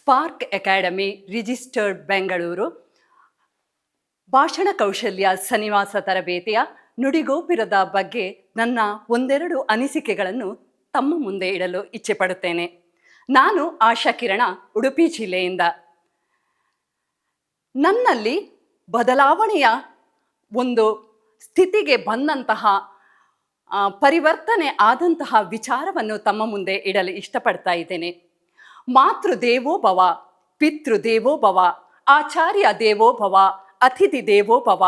Spark academy registered Bengaluru ಭಾಷಣ ಕೌಶಲ್ಯ ಸನ್ನಿವಾಸ ತರಬೇತಿಯ ನುಡಿಗೋಪುರದ ಬಗ್ಗೆ ನನ್ನ ಒಂದೆರಡು ಅನಿಸಿಕೆಗಳನ್ನು ತಮ್ಮ ಮುಂದೆ ಇಡಲು ಇಚ್ಛೆ ಪಡುತ್ತೇನೆ. ನಾನು ಆಶಾ ಕಿರಣ, ಉಡುಪಿ ಜಿಲ್ಲೆಯಿಂದ. ನನ್ನಲ್ಲಿ ಬದಲಾವಣೆಯ ಒಂದು ಸ್ಥಿತಿಗೆ ಬಂದಂತಹ ಪರಿವರ್ತನೆ ಆದಂತಹ ವಿಚಾರವನ್ನು ತಮ್ಮ ಮುಂದೆ ಇಡಲು ಇಷ್ಟಪಡ್ತಾ ಇದ್ದೇನೆ. ಮಾತೃ ದೇವೋ ಭವ, ಪಿತೃ ದೇವೋ ಭವ, ಆಚಾರ್ಯ ದೇವೋ ಭವ, ಅತಿಥಿ ದೇವೋ ಭವ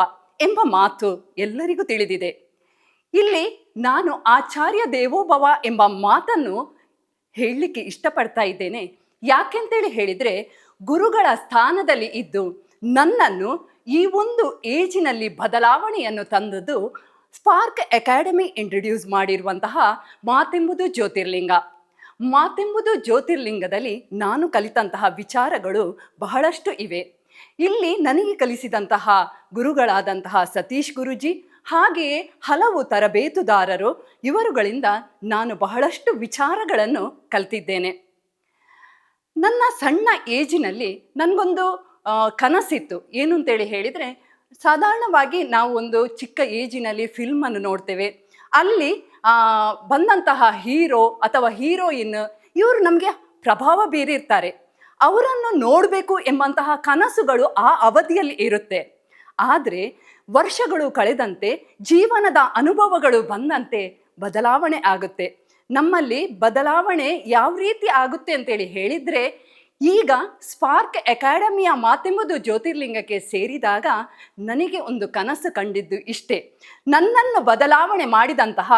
ಎಂಬ ಮಾತು ಎಲ್ಲರಿಗೂ ತಿಳಿದಿದೆ. ಇಲ್ಲಿ ನಾನು ಆಚಾರ್ಯ ದೇವೋ ಭವ ಎಂಬ ಮಾತನ್ನು ಹೇಳಲಿಕ್ಕೆ ಇಷ್ಟಪಡ್ತಾ ಇದ್ದೇನೆ. ಯಾಕೆಂತೇಳಿ ಹೇಳಿದರೆ, ಗುರುಗಳ ಸ್ಥಾನದಲ್ಲಿ ಇದ್ದು ನನ್ನನ್ನು ಈ ಒಂದು ಏಜಿನಲ್ಲಿ ಬದಲಾವಣೆಯನ್ನು ತಂದದ್ದು ಸ್ಪಾರ್ಕ್ ಅಕಾಡೆಮಿ ಇಂಟ್ರೊಡ್ಯೂಸ್ ಮಾಡಿರುವಂತಹ ಮಾತೆಂಬುದು ಜ್ಯೋತಿರ್ಲಿಂಗ. ಮಾತೆಂಬುದು ಜ್ಯೋತಿರ್ಲಿಂಗದಲ್ಲಿ ನಾನು ಕಲಿತಂತಹ ವಿಚಾರಗಳು ಬಹಳಷ್ಟು ಇವೆ. ಇಲ್ಲಿ ನನಗೆ ಕಲಿಸಿದಂತಹ ಗುರುಗಳಾದಂತಹ ಸತೀಶ್ ಗುರುಜಿ, ಹಾಗೆಯೇ ಹಲವು ತರಬೇತುದಾರರು, ಇವರುಗಳಿಂದ ನಾನು ಬಹಳಷ್ಟು ವಿಚಾರಗಳನ್ನು ಕಲಿತಿದ್ದೇನೆ. ನನ್ನ ಸಣ್ಣ ಏಜಿನಲ್ಲಿ ನನಗೊಂದು ಕನಸಿತ್ತು. ಏನು ಅಂತೇಳಿ ಹೇಳಿದರೆ, ಸಾಧಾರಣವಾಗಿ ನಾವು ಒಂದು ಚಿಕ್ಕ ಏಜಿನಲ್ಲಿ ಫಿಲ್ಮನ್ನು ನೋಡ್ತೇವೆ. ಅಲ್ಲಿ ಬಂದಂತಹ ಹೀರೋ ಅಥವಾ ಹೀರೋಯಿನ್ ಇವರು ನಮಗೆ ಪ್ರಭಾವ ಬೀರಿರ್ತಾರೆ. ಅವರನ್ನು ನೋಡಬೇಕು ಎಂಬಂತಹ ಕನಸುಗಳು ಆ ಅವಧಿಯಲ್ಲಿ ಇರುತ್ತೆ. ಆದರೆ ವರ್ಷಗಳು ಕಳೆದಂತೆ, ಜೀವನದ ಅನುಭವಗಳು ಬಂದಂತೆ ಬದಲಾವಣೆ ಆಗುತ್ತೆ. ನಮ್ಮಲ್ಲಿ ಬದಲಾವಣೆ ಯಾವ ರೀತಿ ಆಗುತ್ತೆ ಅಂತೇಳಿ ಹೇಳಿದರೆ, ಈಗ ಸ್ಪಾರ್ಕ್ ಅಕಾಡೆಮಿಯ ಮಾತೆಂಬುದು ಜ್ಯೋತಿರ್ಲಿಂಗಕ್ಕೆ ಸೇರಿದಾಗ ನನಗೆ ಒಂದು ಕನಸು ಕಂಡಿದ್ದು ಇಷ್ಟೇ. ನನ್ನನ್ನು ಬದಲಾವಣೆ ಮಾಡಿದಂತಹ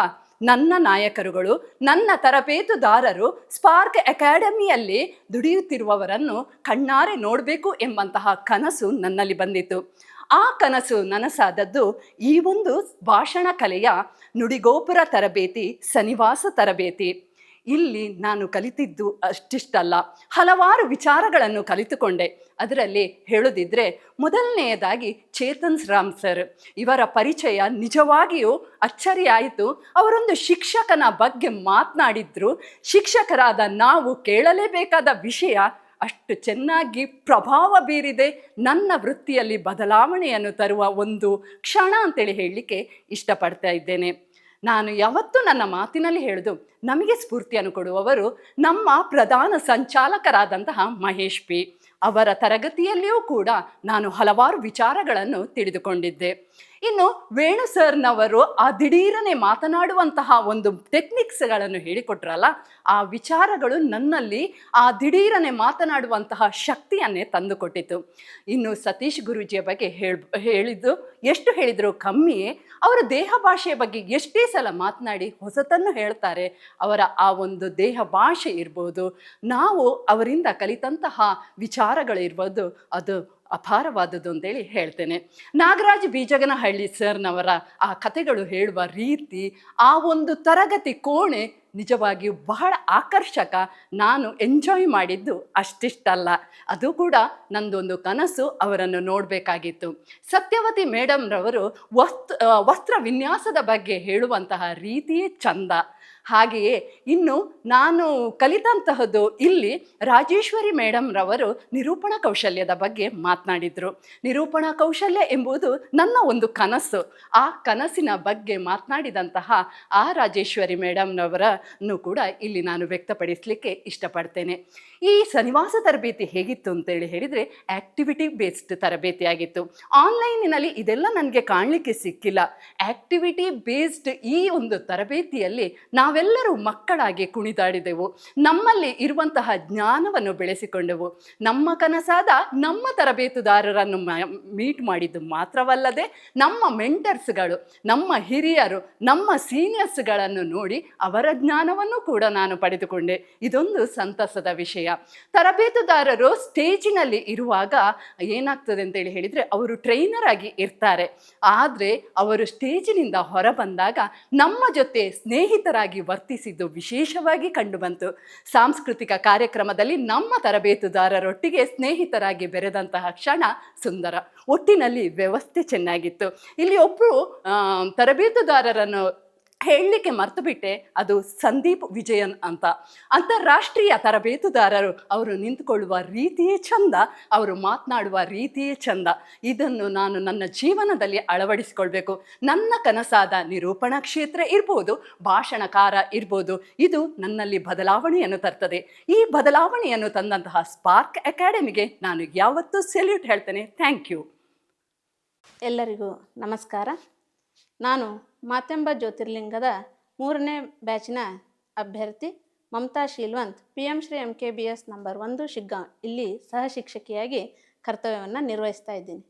ನನ್ನ ನಾಯಕರುಗಳು, ನನ್ನ ತರಬೇತುದಾರರು ಸ್ಪಾರ್ಕ್ ಅಕಾಡೆಮಿಯಲ್ಲಿ ದುಡಿಯುತ್ತಿರುವವರನ್ನು ಕಣ್ಣಾರೆ ನೋಡಬೇಕು ಎಂಬಂತಹ ಕನಸು ನನ್ನಲ್ಲಿ ಬಂದಿತ್ತು. ಆ ಕನಸು ನನಸಾದದ್ದು ಈ ಒಂದು ಭಾಷಣ ಕಲೆಯ ನುಡಿಗೋಪುರ ತರಬೇತಿ, ಸನ್ನಿವಾಸ ತರಬೇತಿ. ಇಲ್ಲಿ ನಾನು ಕಲಿತಿದ್ದು ಅಷ್ಟಿಷ್ಟಲ್ಲ, ಹಲವಾರು ವಿಚಾರಗಳನ್ನು ಕಲಿತುಕೊಂಡೆ. ಅದರಲ್ಲಿ ಹೇಳೋದಿದ್ರೆ, ಮೊದಲನೆಯದಾಗಿ ಚೇತನ್ ರಾಮ್ ಸರ್, ಇವರ ಪರಿಚಯ ನಿಜವಾಗಿಯೂ ಅಚ್ಚರಿಯಾಯಿತು. ಅವರೊಂದು ಶಿಕ್ಷಕನ ಬಗ್ಗೆ ಮಾತನಾಡಿದ್ರು. ಶಿಕ್ಷಕರಾದ ನಾವು ಕೇಳಲೇಬೇಕಾದ ವಿಷಯ ಅಷ್ಟು ಚೆನ್ನಾಗಿ ಪ್ರಭಾವ ಬೀರಿದೆ. ನನ್ನ ವೃತ್ತಿಯಲ್ಲಿ ಬದಲಾವಣೆಯನ್ನು ತರುವ ಒಂದು ಕ್ಷಣ ಅಂತೇಳಿ ಹೇಳಲಿಕ್ಕೆ ಇಷ್ಟಪಡ್ತಾ ಇದ್ದೇನೆ. ನಾನು ಯಾವತ್ತೂ ನನ್ನ ಮಾತಿನಲ್ಲಿ ಹೇಳೋದು, ನಮಗೆ ಸ್ಫೂರ್ತಿಯನ್ನು ಕೊಡುವವರು ನಮ್ಮ ಪ್ರಧಾನ ಸಂಚಾಲಕರಾದಂತಹ ಮಹೇಶ್ ಪಿ. ಅವರ ತರಗತಿಯಲ್ಲಿಯೂ ಕೂಡ ನಾನು ಹಲವಾರು ವಿಚಾರಗಳನ್ನು ತಿಳಿದುಕೊಂಡಿದ್ದೆ. ಇನ್ನು ವೇಣು ಸರ್ನವರು ಆ ದಿಢೀರನೆ ಮಾತನಾಡುವಂತಹ ಒಂದು ಟೆಕ್ನಿಕ್ಸ್ಗಳನ್ನು ಹೇಳಿಕೊಟ್ರಲ್ಲ, ಆ ವಿಚಾರಗಳು ನನ್ನಲ್ಲಿ ಆ ದಿಢೀರನೆ ಮಾತನಾಡುವಂತಹ ಶಕ್ತಿಯನ್ನೇ ತಂದುಕೊಟ್ಟಿತು. ಇನ್ನು ಸತೀಶ್ ಗುರೂಜಿಯ ಬಗ್ಗೆ ಹೇಳಿದ್ದು ಎಷ್ಟು ಹೇಳಿದರೂ ಕಮ್ಮಿಯೇ. ಅವರು ದೇಹ ಭಾಷೆಯ ಬಗ್ಗೆ ಎಷ್ಟೇ ಸಲ ಮಾತನಾಡಿ ಹೊಸತನ್ನು ಹೇಳ್ತಾರೆ. ಅವರ ಆ ಒಂದು ದೇಹ ಭಾಷೆ ಇರ್ಬೋದು, ನಾವು ಅವರಿಂದ ಕಲಿತಂತಹ ವಿಚಾರಗಳು ಇರ್ಬೋದು, ಅದು ಅಪಾರವಾದದ್ದು ಅಂತೇಳಿ ಹೇಳ್ತೇನೆ. ನಾಗರಾಜ್ ಬೀಜಗನಹಳ್ಳಿ ಸರ್ನವರ ಆ ಕಥೆಗಳು ಹೇಳುವ ರೀತಿ, ಆ ಒಂದು ತರಗತಿ ಕೋಣೆ ನಿಜವಾಗಿಯೂ ಬಹಳ ಆಕರ್ಷಕ. ನಾನು ಎಂಜಾಯ್ ಮಾಡಿದ್ದು ಅಷ್ಟಿಷ್ಟಲ್ಲ, ಅದು ಕೂಡ ನಂದೊಂದು ಕನಸು. ಅವರನ್ನು ನೋಡಬೇಕಾಗಿತ್ತು. ಸತ್ಯವತಿ ಮೇಡಮ್ರವರು ವಸ್ತ್ರ ವಿನ್ಯಾಸದ ಬಗ್ಗೆ ಹೇಳುವಂತಹ ರೀತಿಯೇ ಚಂದ. ಹಾಗೆಯೇ ಇನ್ನು ನಾನು ಕಲಿತಂತಹದ್ದು ಇಲ್ಲಿ ರಾಜೇಶ್ವರಿ ಮೇಡಮ್ರವರು ನಿರೂಪಣಾ ಕೌಶಲ್ಯದ ಬಗ್ಗೆ ಮಾತನಾಡಿದರು. ನಿರೂಪಣಾ ಕೌಶಲ್ಯ ಎಂಬುದು ನನ್ನ ಒಂದು ಕನಸು. ಆ ಕನಸಿನ ಬಗ್ಗೆ ಮಾತನಾಡಿದಂತಹ ಆ ರಾಜೇಶ್ವರಿ ಮೇಡಮ್ನವರನ್ನು ಕೂಡ ಇಲ್ಲಿ ನಾನು ವ್ಯಕ್ತಪಡಿಸಲಿಕ್ಕೆ ಇಷ್ಟಪಡ್ತೇನೆ. ಈ ಸನ್ನಿವಾಸ ತರಬೇತಿ ಹೇಗಿತ್ತು ಅಂತೇಳಿ ಹೇಳಿದರೆ, ಆ್ಯಕ್ಟಿವಿಟಿ ಬೇಸ್ಡ್ ತರಬೇತಿಯಾಗಿತ್ತು. ಆನ್ಲೈನಿನಲ್ಲಿ ಇದೆಲ್ಲ ನನಗೆ ಕಾಣಲಿಕ್ಕೆ ಸಿಕ್ಕಿಲ್ಲ. ಆ್ಯಕ್ಟಿವಿಟಿ ಬೇಸ್ಡ್ ಈ ಒಂದು ತರಬೇತಿಯಲ್ಲಿ ನಾವೆಲ್ಲರೂ ಮಕ್ಕಳಾಗಿ ಕುಣಿದಾಡಿದೆವು. ನಮ್ಮಲ್ಲಿ ಇರುವಂತಹ ಜ್ಞಾನವನ್ನು ಬೆಳೆಸಿಕೊಂಡೆವು. ನಮ್ಮ ಕನಸಾದ ನಮ್ಮ ತರಬೇತುದಾರರನ್ನು ಮೀಟ್ ಮಾಡಿದ್ದು ಮಾತ್ರವಲ್ಲದೆ, ನಮ್ಮ ಮೆಂಟರ್ಸ್ಗಳು, ನಮ್ಮ ಹಿರಿಯರು, ನಮ್ಮ ಸೀನಿಯರ್ಸ್ಗಳನ್ನು ನೋಡಿ ಅವರ ಜ್ಞಾನವನ್ನು ಕೂಡ ನಾನು ಪಡೆದುಕೊಂಡೆ. ಇದೊಂದು ಸಂತಸದ ವಿಷಯ. ತರಬೇತುದಾರರು ಸ್ಟೇಜಿನಲ್ಲಿ ಇರುವಾಗ ಏನಾಗ್ತದೆ ಅಂತೇಳಿ ಹೇಳಿದರೆ, ಅವರು ಟ್ರೈನರ್ ಆಗಿ ಇರ್ತಾರೆ. ಆದರೆ ಅವರು ಸ್ಟೇಜಿನಿಂದ ಹೊರ ಬಂದಾಗ ನಮ್ಮ ಜೊತೆ ಸ್ನೇಹಿತರಾಗಿ ವರ್ತಿಸಿದ್ದು ವಿಶೇಷವಾಗಿ ಕಂಡುಬಂತು. ಸಾಂಸ್ಕೃತಿಕ ಕಾರ್ಯಕ್ರಮದಲ್ಲಿ ನಮ್ಮ ತರಬೇತುದಾರರೊಟ್ಟಿಗೆ ಸ್ನೇಹಿತರಾಗಿ ಬೆರೆದಂತಹ ಕ್ಷಣ ಸುಂದರ. ಒಟ್ಟಿನಲ್ಲಿ ವ್ಯವಸ್ಥೆ ಚೆನ್ನಾಗಿತ್ತು. ಇಲ್ಲಿ ಒಬ್ಬರು ತರಬೇತುದಾರರನ್ನು ಹೇಳಲಿಕ್ಕೆ ಮರ್ತು ಬಿಟ್ಟೆ, ಅದು ಸಂದೀಪ್ ವಿಜಯನ್ ಅಂತ. ಅಂತಾರಾಷ್ಟ್ರೀಯ ತರಬೇತುದಾರರು ಅವರು ನಿಂತುಕೊಳ್ಳುವ ರೀತಿಯೇ ಚಂದ, ಅವರು ಮಾತನಾಡುವ ರೀತಿಯೇ ಚಂದ. ಇದನ್ನು ನಾನು ನನ್ನ ಜೀವನದಲ್ಲಿ ಅಳವಡಿಸಿಕೊಳ್ಬೇಕು. ನನ್ನ ಕನಸಾದ ನಿರೂಪಣಾ ಕ್ಷೇತ್ರ ಇರ್ಬೋದು, ಭಾಷಣಕಾರ ಇರ್ಬೋದು, ಇದು ನನ್ನಲ್ಲಿ ಬದಲಾವಣೆಯನ್ನು ತರ್ತದೆ. ಈ ಬದಲಾವಣೆಯನ್ನು ತಂದಂತಹ ಸ್ಪಾರ್ಕ್ ಅಕಾಡೆಮಿಗೆ ನಾನು ಯಾವತ್ತೂ ಸೆಲ್ಯೂಟ್ ಹೇಳ್ತೇನೆ. Thank you. ಎಲ್ಲರಿಗೂ ನಮಸ್ಕಾರ. ನಾನು ಮಾತೆಂಬ ಜ್ಯೋತಿರ್ಲಿಂಗದ 3ನೇ ಬ್ಯಾಚಿನ ಅಭ್ಯರ್ಥಿ Mamata Sheelvant, PM Shri MKBS number 1 Shiggaon ಇಲ್ಲಿ ಸಹ ಶಿಕ್ಷಕಿಯಾಗಿ ಕರ್ತವ್ಯವನ್ನು ನಿರ್ವಹಿಸ್ತಾ ಇದ್ದೀನಿ.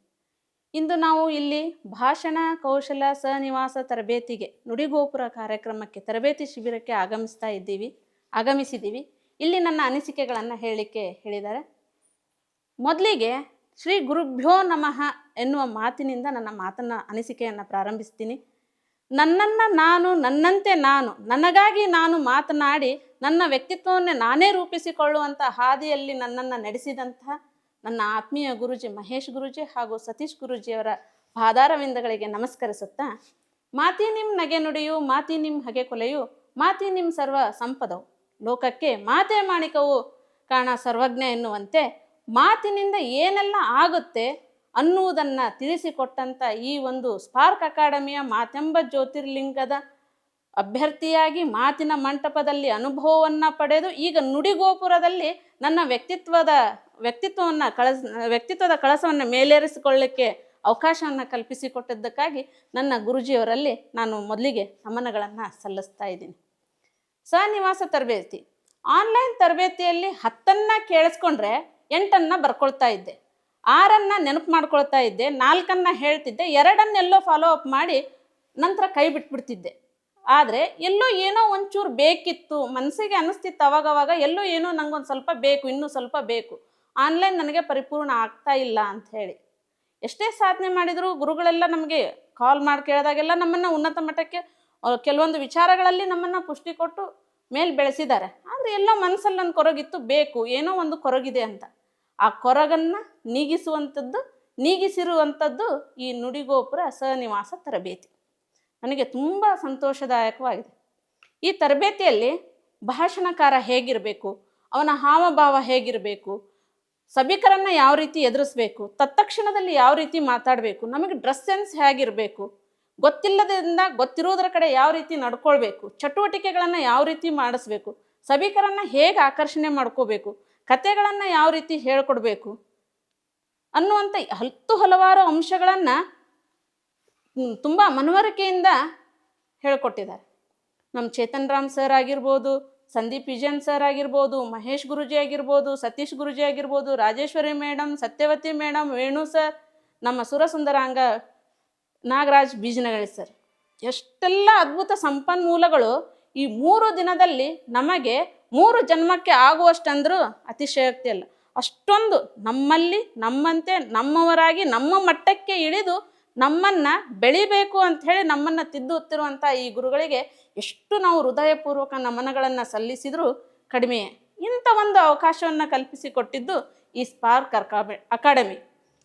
ಇಂದು ನಾವು ಇಲ್ಲಿ ಭಾಷಣ ಕೌಶಲ ಸಹನಿವಾಸ ತರಬೇತಿಗೆ ನುಡಿಗೋಪುರ ಕಾರ್ಯಕ್ರಮಕ್ಕೆ ತರಬೇತಿ ಶಿಬಿರಕ್ಕೆ ಆಗಮಿಸಿದ್ದೀವಿ. ಇಲ್ಲಿ ನನ್ನ ಅನಿಸಿಕೆಗಳನ್ನು ಹೇಳಲಿಕ್ಕೆ ಹೇಳಿದ್ದಾರೆ. ಮೊದಲಿಗೆ ಶ್ರೀ ಗುರುಭ್ಯೋ ನಮಃ ಎನ್ನುವ ಮಾತಿನಿಂದ ನನ್ನ ಅನಿಸಿಕೆಯನ್ನು ಪ್ರಾರಂಭಿಸ್ತೀನಿ. ನನ್ನಂತೆ ನಾನು ನನಗಾಗಿ ನಾನು ಮಾತನಾಡಿ ನನ್ನ ವ್ಯಕ್ತಿತ್ವವನ್ನು ನಾನೇ ರೂಪಿಸಿಕೊಳ್ಳುವಂಥ ಹಾದಿಯಲ್ಲಿ ನನ್ನನ್ನು ನಡೆಸಿದಂತಹ ನನ್ನ ಆತ್ಮೀಯ ಗುರುಜಿ ಮಹೇಶ್ ಗುರುಜಿ ಹಾಗೂ ಸತೀಶ್ ಗುರುಜಿಯವರ ಪಾದಾರವಿಂದಗಳಿಗೆ ನಮಸ್ಕರಿಸುತ್ತಾ, ಮಾತಿ ನಿಮ್ಮ ನಗೆ ನುಡಿಯು, ಮಾತಿ ನಿಮ್ಮ ಹಗೆ ಕೊಲೆಯು, ಮಾತಿ ನಿಮ್ಮ ಸರ್ವ ಸಂಪದವು, ಲೋಕಕ್ಕೆ ಮಾತೆ ಮಾಣಿಕವು ಕಾಣ ಸರ್ವಜ್ಞ ಎನ್ನುವಂತೆ ಮಾತಿನಿಂದ ಏನೆಲ್ಲ ಆಗುತ್ತೆ ಅನ್ನುವುದನ್ನು ತಿಳಿಸಿಕೊಟ್ಟಂಥ ಈ ಒಂದು ಸ್ಪಾರ್ಕ್ ಅಕಾಡೆಮಿಯ ಮಾತೆಂಬ ಜ್ಯೋತಿರ್ಲಿಂಗದ ಅಭ್ಯರ್ಥಿಯಾಗಿ ಮಾತಿನ ಮಂಟಪದಲ್ಲಿ ಅನುಭವವನ್ನು ಪಡೆದು ಈಗ ನುಡಿಗೋಪುರದಲ್ಲಿ ನನ್ನ ವ್ಯಕ್ತಿತ್ವದ ಕಳಸವನ್ನು ಮೇಲೇರಿಸಿಕೊಳ್ಳಲಿಕ್ಕೆ ಅವಕಾಶವನ್ನು ಕಲ್ಪಿಸಿಕೊಟ್ಟಿದ್ದಕ್ಕಾಗಿ ನನ್ನ ಗುರುಜಿಯವರಲ್ಲಿ ನಾನು ಮೊದಲಿಗೆ ನಮನಗಳನ್ನು ಸಲ್ಲಿಸ್ತಾ ಇದ್ದೀನಿ. ಸಹನಿವಾಸ ತರಬೇತಿ, ಆನ್ಲೈನ್ ತರಬೇತಿಯಲ್ಲಿ 10 ಕೇಳಿಸ್ಕೊಂಡ್ರೆ 8 ಬರ್ಕೊಳ್ತಾ ಇದ್ದೆ, 6 ನೆನಪು ಮಾಡ್ಕೊಳ್ತಾ ಇದ್ದೆ, 4 ಹೇಳ್ತಿದ್ದೆ, 2 ಫಾಲೋ ಅಪ್ ಮಾಡಿ ನಂತರ ಕೈ ಬಿಟ್ಬಿಡ್ತಿದ್ದೆ. ಆದರೆ ಎಲ್ಲೋ ಏನೋ ಒಂಚೂರು ಬೇಕಿತ್ತು, ಮನಸ್ಸಿಗೆ ಅನ್ನಿಸ್ತಿತ್ತು ಅವಾಗವಾಗ, ಎಲ್ಲೋ ಏನೋ ನಂಗೊಂದು ಸ್ವಲ್ಪ ಬೇಕು, ಇನ್ನೂ ಸ್ವಲ್ಪ ಬೇಕು, ಆನ್ಲೈನ್ ನನಗೆ ಪರಿಪೂರ್ಣ ಆಗ್ತಾ ಇಲ್ಲ ಅಂತ ಹೇಳಿ ಎಷ್ಟೇ ಸಾಧನೆ ಮಾಡಿದರೂ ಗುರುಗಳೆಲ್ಲ ನಮಗೆ ಕಾಲ್ ಮಾಡಿ ಕೇಳಿದಾಗೆಲ್ಲ ನಮ್ಮನ್ನು ಉನ್ನತ ಮಟ್ಟಕ್ಕೆ ಕೆಲವೊಂದು ವಿಚಾರಗಳಲ್ಲಿ ನಮ್ಮನ್ನು ಪುಷ್ಟಿ ಕೊಟ್ಟು ಮೇಲೆ ಬೆಳೆಸಿದ್ದಾರೆ. ಆದರೆ ಎಲ್ಲೋ ಮನಸ್ಸಲ್ಲಿ ಒಂದು ಕೊರಗಿತ್ತು, ಬೇಕು, ಏನೋ ಒಂದು ಕೊರಗಿದೆ ಅಂತ. ಆ ಕೊರಗನ್ನು ನೀಗಿಸಿರುವಂಥದ್ದು ಈ ನುಡಿಗೋಪುರ ಸಹನಿವಾಸ ತರಬೇತಿ. ನನಗೆ ತುಂಬ ಸಂತೋಷದಾಯಕವಾಗಿದೆ. ಈ ತರಬೇತಿಯಲ್ಲಿ ಭಾಷಣಕಾರ ಹೇಗಿರಬೇಕು, ಅವನ ಹಾವಭಾವ ಹೇಗಿರಬೇಕು, ಸಭಿಕರನ್ನು ಯಾವ ರೀತಿ ಎದುರಿಸಬೇಕು, ತತ್ಕ್ಷಣದಲ್ಲಿ ಯಾವ ರೀತಿ ಮಾತಾಡಬೇಕು, ನಮಗೆ ಡ್ರೆಸ್ ಸೆನ್ಸ್ ಹೇಗಿರಬೇಕು, ಗೊತ್ತಿಲ್ಲದಿಂದ ಗೊತ್ತಿರೋದ್ರ ಕಡೆ ಯಾವ ರೀತಿ ನಡ್ಕೊಳ್ಬೇಕು, ಚಟುವಟಿಕೆಗಳನ್ನು ಯಾವ ರೀತಿ ಮಾಡಿಸ್ಬೇಕು, ಸಭಿಕರನ್ನು ಹೇಗೆ ಆಕರ್ಷಣೆ ಮಾಡ್ಕೋಬೇಕು, ಕತೆಗಳನ್ನು ಯಾವ ರೀತಿ ಹೇಳ್ಕೊಡ್ಬೇಕು ಅನ್ನುವಂಥ ಹಲವಾರು ಅಂಶಗಳನ್ನು ತುಂಬ ಮನವರಿಕೆಯಿಂದ ಹೇಳ್ಕೊಟ್ಟಿದ್ದಾರೆ. ನಮ್ಮ ಚೇತನ್ ರಾಮ್ ಸರ್ ಆಗಿರ್ಬೋದು, ಸಂದೀಪ್ ವಿಜಯನ್ ಸರ್ ಆಗಿರ್ಬೋದು, ಮಹೇಶ್ ಗುರುಜಿ ಆಗಿರ್ಬೋದು, ಸತೀಶ್ ಗುರುಜಿ ಆಗಿರ್ಬೋದು, Rajeshwari madam, Satyavati madam, Venu sir, ನಮ್ಮ ಸುರಸುಂದರಾಂಗ ನಾಗರಾಜ್ ಬೀಜನಗಳಿ ಸರ್, ಎಷ್ಟೆಲ್ಲ ಅದ್ಭುತ ಸಂಪನ್ಮೂಲಗಳು ಈ 3 ದಿನದಲ್ಲಿ ನಮಗೆ 3 ಜನ್ಮಕ್ಕೆ ಆಗುವಷ್ಟಂದ್ರೂ ಅತಿಶಯೋಕ್ತಿ ಅಲ್ಲ. ಅಷ್ಟೊಂದು ನಮ್ಮಂತೆ ನಮ್ಮವರಾಗಿ ನಮ್ಮ ಮಟ್ಟಕ್ಕೆ ಇಳಿದು ನಮ್ಮನ್ನು ಬೆಳಿಬೇಕು ಅಂಥೇಳಿ ನಮ್ಮನ್ನು ತಿದ್ದುತ್ತಿರುವಂಥ ಈ ಗುರುಗಳಿಗೆ ಎಷ್ಟು ನಾವು ಹೃದಯಪೂರ್ವಕ ನಮನಗಳನ್ನು ಸಲ್ಲಿಸಿದರೂ ಕಡಿಮೆಯೇ. ಇಂಥ ಒಂದು ಅವಕಾಶವನ್ನು ಕಲ್ಪಿಸಿಕೊಟ್ಟಿದ್ದು ಈ ಸ್ಪಾರ್ಕ್ ಅಕಾಡೆಮಿ.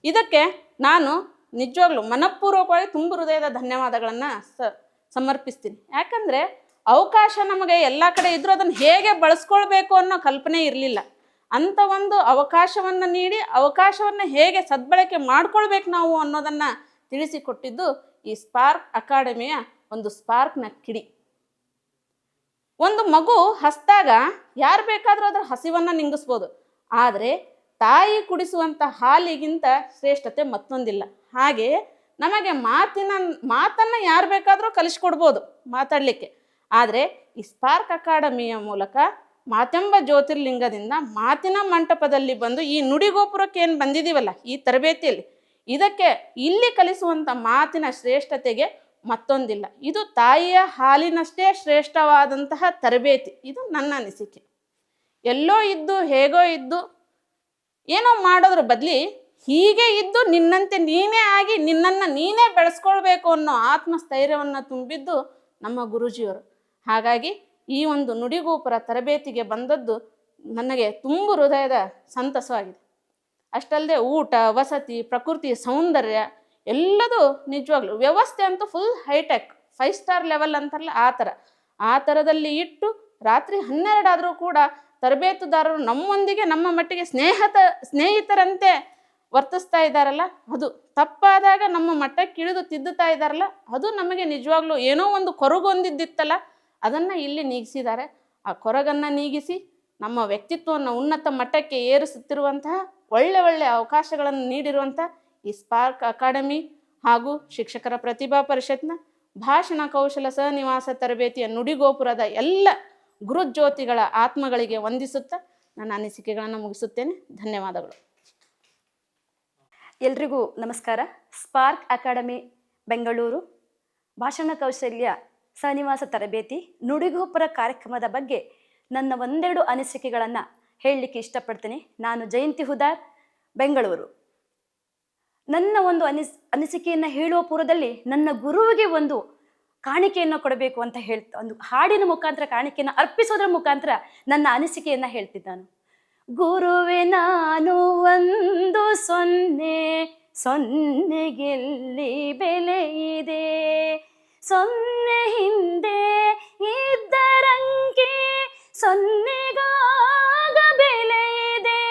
ಇದಕ್ಕೆ ನಾನು ನಿಜವಾಗ್ಲೂ ಮನಪೂರ್ವಕವಾಗಿ ತುಂಬ ಹೃದಯದ ಧನ್ಯವಾದಗಳನ್ನು ಸಮರ್ಪಿಸ್ತೀನಿ. ಯಾಕಂದರೆ ಅವಕಾಶ ನಮಗೆ ಎಲ್ಲ ಕಡೆ ಇದ್ದರೂ ಅದನ್ನು ಹೇಗೆ ಬಳಸ್ಕೊಳ್ಬೇಕು ಅನ್ನೋ ಕಲ್ಪನೆ ಇರಲಿಲ್ಲ. ಅಂಥ ಒಂದು ಅವಕಾಶವನ್ನು ನೀಡಿ ಅವಕಾಶವನ್ನು ಹೇಗೆ ಸದ್ಬಳಕೆ ಮಾಡ್ಕೊಳ್ಬೇಕು ನಾವು ಅನ್ನೋದನ್ನು ತಿಳಿಸಿಕೊಟ್ಟಿದ್ದು ಈ ಸ್ಪಾರ್ಕ್ ಅಕಾಡೆಮಿಯ ಒಂದು ಸ್ಪಾರ್ಕ್ನ ಕಿಡಿ. ಒಂದು ಮಗು ಹಸ್ದಾಗ ಯಾರು ಬೇಕಾದರೂ ಅದರ ಹಸಿವನ್ನು ನಿಂಗಿಸ್ಬೋದು, ಆದರೆ ತಾಯಿ ಕುಡಿಸುವಂಥ ಹಾಲಿಗಿಂತ ಶ್ರೇಷ್ಠತೆ ಮತ್ತೊಂದಿಲ್ಲ. ಹಾಗೆ ನಮಗೆ ಮಾತನ್ನು ಯಾರು ಬೇಕಾದರೂ ಕಲಿಸ್ಕೊಡ್ಬೋದು ಮಾತಾಡಲಿಕ್ಕೆ. ಆದರೆ ಈ ಸ್ಪಾರ್ಕ್ ಅಕಾಡೆಮಿಯ ಮೂಲಕ ಮಾತೆಂಬ ಜ್ಯೋತಿರ್ಲಿಂಗದಿಂದ ಮಾತಿನ ಮಂಟಪದಲ್ಲಿ ಬಂದು ಈ ನುಡಿಗೋಪುರಕ್ಕೆ ಏನು ಬಂದಿದ್ದೀವಲ್ಲ ಈ ತರಬೇತಿಯಲ್ಲಿ, ಇದಕ್ಕೆ ಇಲ್ಲಿ ಕಲಿಸುವಂಥ ಮಾತಿನ ಶ್ರೇಷ್ಠತೆಗೆ ಮತ್ತೊಂದಿಲ್ಲ. ಇದು ತಾಯಿಯ ಹಾಲಿನಷ್ಟೇ ಶ್ರೇಷ್ಠವಾದಂತಹ ತರಬೇತಿ. ಇದು ನನ್ನ ಅನಿಸಿಕೆ. ಎಲ್ಲೋ ಇದ್ದು ಹೇಗೋ ಇದ್ದು ಏನೋ ಮಾಡೋದ್ರ ಬದಲಿ ಹೀಗೆ ಇದ್ದು ನಿನ್ನಂತೆ ನೀನೇ ಆಗಿ ನಿನ್ನನ್ನು ನೀನೇ ಬೆಳೆಸ್ಕೊಳ್ಬೇಕು ಅನ್ನೋ ಆತ್ಮಸ್ಥೈರ್ಯವನ್ನು ತುಂಬಿದ್ದು ನಮ್ಮ ಗುರೂಜಿಯವರು. ಹಾಗಾಗಿ ಈ ಒಂದು ನುಡಿಗೋಪುರ ತರಬೇತಿಗೆ ಬಂದದ್ದು ನನಗೆ ತುಂಬ ಹೃದಯದ ಸಂತಸವಾಗಿದೆ. ಅಷ್ಟಲ್ಲದೆ ಊಟ, ವಸತಿ, ಪ್ರಕೃತಿ ಸೌಂದರ್ಯ ಎಲ್ಲದೂ ನಿಜವಾಗ್ಲೂ ವ್ಯವಸ್ಥೆ ಅಂತೂ ಫುಲ್ ಹೈಟೆಕ್, 5 ಸ್ಟಾರ್ ಲೆವೆಲ್ ಅಂತಾರಲ್ಲ ಆ ಥರದಲ್ಲಿ ಇಟ್ಟು ರಾತ್ರಿ 12 ಆದರೂ ಕೂಡ ತರಬೇತುದಾರರು ನಮ್ಮೊಂದಿಗೆ ನಮ್ಮ ಮಟ್ಟಿಗೆ ಸ್ನೇಹಿತರಂತೆ ವರ್ತಿಸ್ತಾ ಇದ್ದಾರಲ್ಲ, ಅದು ತಪ್ಪಾದಾಗ ನಮ್ಮ ಮಟ್ಟಕ್ಕೆ ಇಳಿದು ತಿದ್ದುತ್ತಾ ಇದ್ದಾರಲ್ಲ, ಅದು ನಮಗೆ ನಿಜವಾಗ್ಲೂ ಏನೋ ಒಂದು ಕೊರಗೊಂದಿದ್ದಿತ್ತಲ್ಲ ಅದನ್ನು ಇಲ್ಲಿ ನೀಗಿಸಿದ್ದಾರೆ. ಆ ಕೊರಗನ್ನು ನೀಗಿಸಿ ನಮ್ಮ ವ್ಯಕ್ತಿತ್ವವನ್ನು ಉನ್ನತ ಮಟ್ಟಕ್ಕೆ ಏರಿಸುತ್ತಿರುವಂತಹ ಒಳ್ಳೆ ಅವಕಾಶಗಳನ್ನು ನೀಡಿರುವಂಥ ಈ ಸ್ಪಾರ್ಕ್ ಅಕಾಡೆಮಿ ಹಾಗೂ ಶಿಕ್ಷಕರ ಪ್ರತಿಭಾ ಪರಿಷತ್ನ ಭಾಷಣ ಕೌಶಲ ಸಹನಿವಾಸ ತರಬೇತಿಯ ನುಡಿಗೋಪುರದ ಎಲ್ಲ ಗುರುಜ್ಯೋತಿಗಳ ಆತ್ಮಗಳಿಗೆ ವಂದಿಸುತ್ತಾ ನನ್ನ ಅನಿಸಿಕೆಗಳನ್ನು ಮುಗಿಸುತ್ತೇನೆ. ಧನ್ಯವಾದಗಳು. ಎಲ್ರಿಗೂ ನಮಸ್ಕಾರ. ಸ್ಪಾರ್ಕ್ ಅಕಾಡೆಮಿ ಬೆಂಗಳೂರು ಭಾಷಣ ಕೌಶಲ್ಯ ಸಹನಿವಾಸ ತರಬೇತಿ ನುಡಿಗೋಪುರ ಕಾರ್ಯಕ್ರಮದ ಬಗ್ಗೆ ನನ್ನ ಒಂದೆರಡು ಅನಿಸಿಕೆಗಳನ್ನು ಹೇಳಲಿಕ್ಕೆ ಇಷ್ಟಪಡ್ತೀನಿ. ನಾನು ಜಯಂತಿ ಹುದಾರ್, ಬೆಂಗಳೂರು. ನನ್ನ ಒಂದು ಅನಿಸಿಕೆಯನ್ನು ಹೇಳುವ ಪೂರ್ವದಲ್ಲಿ ನನ್ನ ಗುರುವಿಗೆ ಒಂದು ಕಾಣಿಕೆಯನ್ನು ಕೊಡಬೇಕು ಅಂತ ಒಂದು ಹಾಡಿನ ಮುಖಾಂತರ ಕಾಣಿಕೆಯನ್ನು ಅರ್ಪಿಸೋದ್ರ ಮುಖಾಂತರ ನನ್ನ ಅನಿಸಿಕೆಯನ್ನು ಹೇಳ್ತಿದ್ದಾನು. ಗುರುವೆ ನಾನು ಒಂದು ಸೊನ್ನೆಗೆಲ್ಲಿ ಬೆಲೆ ಇದೆ, ಸೊನ್ನೆ ಹಿಂದೆ ಇದ್ದರಂಗೆ ಸೊನ್ನೆಗಾಗ ಬೆಲೆ ಇದೆ,